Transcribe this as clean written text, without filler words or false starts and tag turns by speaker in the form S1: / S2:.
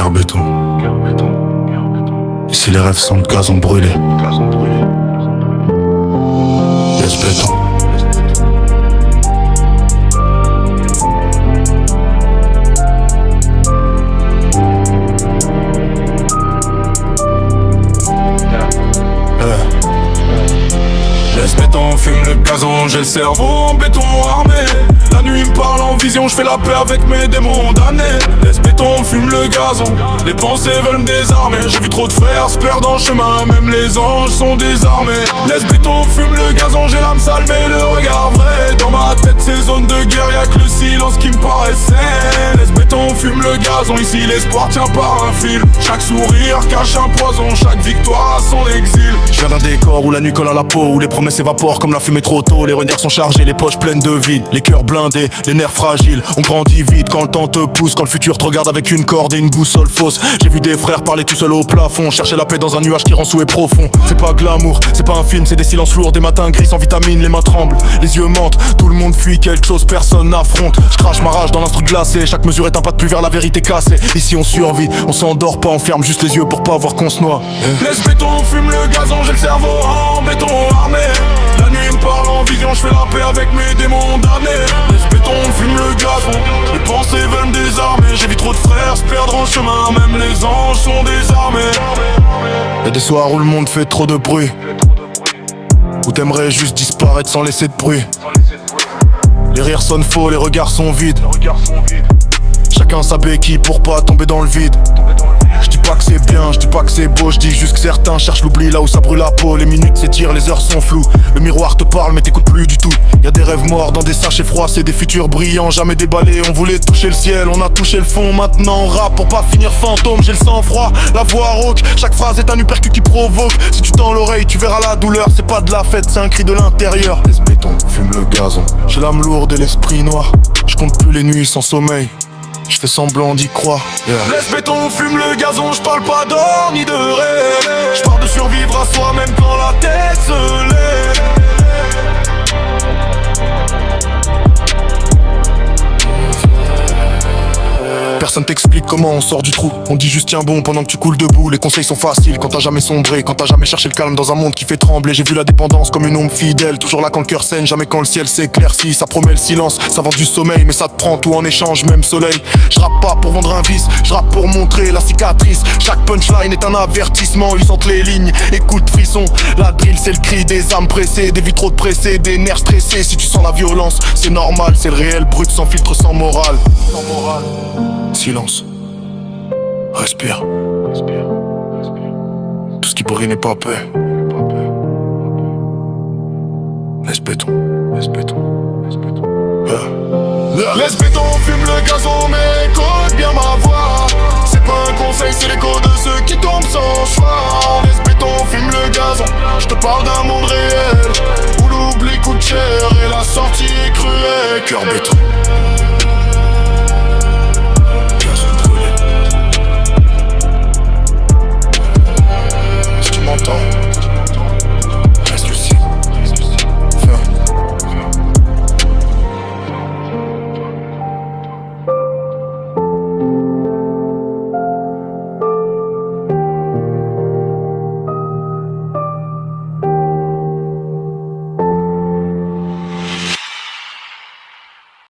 S1: Cœur béton. Ici les rêves sont de gazon brûlé. Laisse béton.
S2: Laisse béton, fume le gazon, j'ai le cerveau en béton armé. La nuit me parle en vision, je fais la paix avec mes démons damnés. Laisse béton, fume le gazon, les pensées veulent me désarmer. J'ai vu trop de frères se perdre en chemin, même les anges sont désarmés. Laisse béton, fume le gazon, j'ai l'âme sale mais le regard vrai. Dans ma tête c'est zone de guerre, y'a que le silence qui me paraît sain. Laisse béton, fume le gazon, ici l'espoir tient par un fil. Chaque sourire cache un poison, chaque victoire a son exil.
S3: Je viens d'un décor où la nuit colle à la peau, où les promesses s'évaporent comme la fumée trop tôt. Les renards sont chargés, les poches pleines de vide, les cœurs blindés, les nerfs fragiles. On grandit vite quand le temps te pousse, quand le futur te regarde avec une corde et une boussole fausse. J'ai vu des frères parler tout seul au plafond, chercher la paix dans un nuage qui rend souhait profond. C'est pas glamour, c'est pas un film, c'est des silences lourds, des matins gris sans vitamines, les mains tremblent, les yeux mentent, tout le monde fuit quelque chose, personne n'affronte. Je crache ma rage dans l'instru glacé, chaque mesure est un pas de plus vers la vérité cassée. Ici on survit, on s'endort pas, on ferme juste les yeux pour pas voir qu'on se noie.
S2: Laisse béton, fume le gazon, j'ai le cerveau en béton armé. La nuit me parle en vision, je fais la paix avec mes démons damnés. Laisse béton, fume le gazon, les pensées veulent me désarmer. J'ai vu trop de frères se perdre en chemin, même les anges sont désarmés.
S3: Y'a des soirs où le monde fait trop de bruit, où t'aimerais juste disparaître sans laisser de bruit. Les rires sonnent faux, les regards sont vides. Chacun sa béquille pour pas tomber dans le vide. Je dis pas que c'est bien, je dis pas que c'est beau, je dis juste que certains cherchent l'oubli là où ça brûle la peau. Les minutes s'étirent, les heures sont floues, le miroir te parle mais t'écoutes plus du tout. Y'a des rêves morts dans des sachets froissés, des futurs brillants jamais déballés. On voulait toucher le ciel, on a touché le fond, maintenant on rappe pour pas finir fantôme. J'ai le sang froid, la voix rauque, chaque phrase est un uppercut qui provoque. Si tu tends l'oreille tu verras la douleur, c'est pas de la fête, c'est un cri de l'intérieur. Laisse béton, fume le gazon, j'ai l'âme lourde et l'esprit noir. Je compte plus les nuits sans sommeil, je fais semblant d'y croire.
S2: Laisse béton, fume le gazon, je parle pas d'or ni de rêve. Je parle de survivre à soi même quand la tête se lève.
S3: Personne t'explique comment on sort du trou. On dit juste tiens bon pendant que tu coules debout. Les conseils sont faciles quand t'as jamais sombré, quand t'as jamais cherché le calme dans un monde qui fait trembler. J'ai vu la dépendance comme une ombre fidèle, toujours là quand le cœur saigne, jamais quand le ciel s'éclaircit. Ça promet le silence, ça vend du sommeil, mais ça te prend tout en échange, même soleil. Je rappe pas pour vendre un vice, je rappe pour montrer la cicatrice. Chaque punchline est un avertissement, ils sentent les lignes, écoute frisson. La drill c'est le cri des âmes pressées, des vies trop pressées, des nerfs stressés. Si tu sens la violence, c'est normal, c'est le réel, brut, sans filtre, sans morale. Silence. Respire. Tout ce qui brille n'est pas paix. Laisse béton.
S2: Laisse béton, fume le gazon, mais écoute bien ma voix. C'est pas un conseil, c'est l'écho de ceux qui tombent sans choix. Laisse béton, fume le gazon, je te parle d'un monde réel où l'oubli coûte cher et la sortie est cruelle.
S3: Cœur béton.